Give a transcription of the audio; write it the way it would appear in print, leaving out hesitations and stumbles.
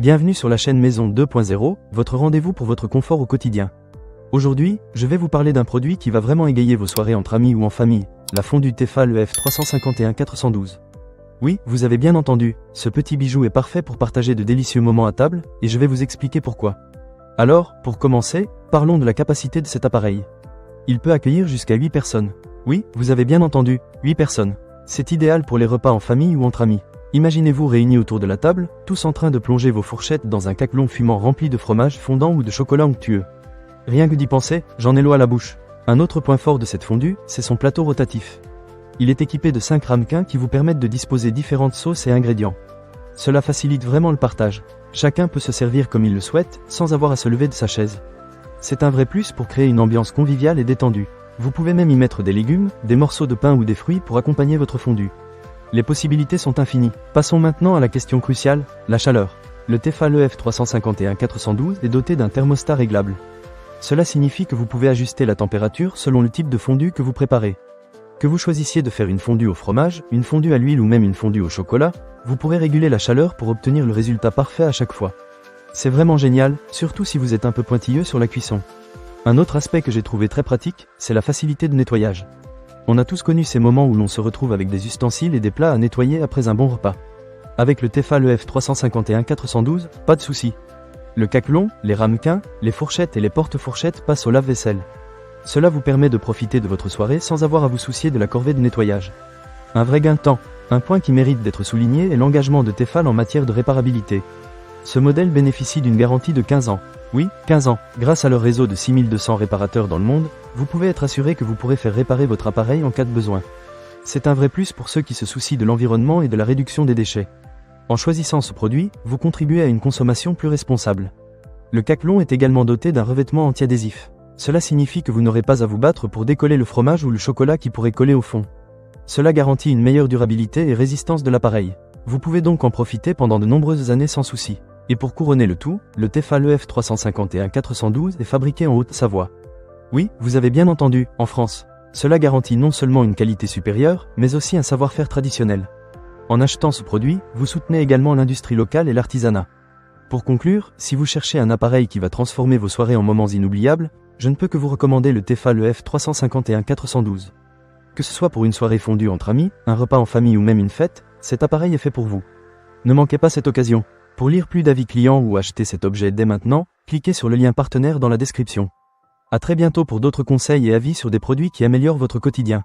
Bienvenue sur la chaîne Maison 2.0, votre rendez-vous pour votre confort au quotidien. Aujourd'hui, je vais vous parler d'un produit qui va vraiment égayer vos soirées entre amis ou en famille, la fondue Tefal EF351-412. Oui, vous avez bien entendu, ce petit bijou est parfait pour partager de délicieux moments à table, et je vais vous expliquer pourquoi. Alors, pour commencer, parlons de la capacité de cet appareil. Il peut accueillir jusqu'à 8 personnes. Oui, vous avez bien entendu, 8 personnes. C'est idéal pour les repas en famille ou entre amis. Imaginez-vous réunis autour de la table, tous en train de plonger vos fourchettes dans un caclon fumant rempli de fromage fondant ou de chocolat onctueux. Rien que d'y penser, j'en ai l'eau à la bouche. Un autre point fort de cette fondue, c'est son plateau rotatif. Il est équipé de 5 ramequins qui vous permettent de disposer différentes sauces et ingrédients. Cela facilite vraiment le partage. Chacun peut se servir comme il le souhaite, sans avoir à se lever de sa chaise. C'est un vrai plus pour créer une ambiance conviviale et détendue. Vous pouvez même y mettre des légumes, des morceaux de pain ou des fruits pour accompagner votre fondue. Les possibilités sont infinies. Passons maintenant à la question cruciale, la chaleur. Le Tefal EF351-412 est doté d'un thermostat réglable. Cela signifie que vous pouvez ajuster la température selon le type de fondue que vous préparez. Que vous choisissiez de faire une fondue au fromage, une fondue à l'huile ou même une fondue au chocolat, vous pourrez réguler la chaleur pour obtenir le résultat parfait à chaque fois. C'est vraiment génial, surtout si vous êtes un peu pointilleux sur la cuisson. Un autre aspect que j'ai trouvé très pratique, c'est la facilité de nettoyage. On a tous connu ces moments où l'on se retrouve avec des ustensiles et des plats à nettoyer après un bon repas. Avec le Tefal EF351-412, pas de souci. Le caclon, les ramequins, les fourchettes et les porte-fourchettes passent au lave-vaisselle. Cela vous permet de profiter de votre soirée sans avoir à vous soucier de la corvée de nettoyage. Un vrai gain de temps. Un point qui mérite d'être souligné est l'engagement de Tefal en matière de réparabilité. Ce modèle bénéficie d'une garantie de 15 ans. Oui, 15 ans. Grâce à leur réseau de 6200 réparateurs dans le monde, vous pouvez être assuré que vous pourrez faire réparer votre appareil en cas de besoin. C'est un vrai plus pour ceux qui se soucient de l'environnement et de la réduction des déchets. En choisissant ce produit, vous contribuez à une consommation plus responsable. Le caclon est également doté d'un revêtement anti-adhésif. Cela signifie que vous n'aurez pas à vous battre pour décoller le fromage ou le chocolat qui pourrait coller au fond. Cela garantit une meilleure durabilité et résistance de l'appareil. Vous pouvez donc en profiter pendant de nombreuses années sans souci. Et pour couronner le tout, le Tefal EF351-412 est fabriqué en Haute-Savoie. Oui, vous avez bien entendu, en France. Cela garantit non seulement une qualité supérieure, mais aussi un savoir-faire traditionnel. En achetant ce produit, vous soutenez également l'industrie locale et l'artisanat. Pour conclure, si vous cherchez un appareil qui va transformer vos soirées en moments inoubliables, je ne peux que vous recommander le Tefal EF351-412. Que ce soit pour une soirée fondue entre amis, un repas en famille ou même une fête, cet appareil est fait pour vous. Ne manquez pas cette occasion. Pour lire plus d'avis clients ou acheter cet objet dès maintenant, cliquez sur le lien partenaire dans la description. À très bientôt pour d'autres conseils et avis sur des produits qui améliorent votre quotidien.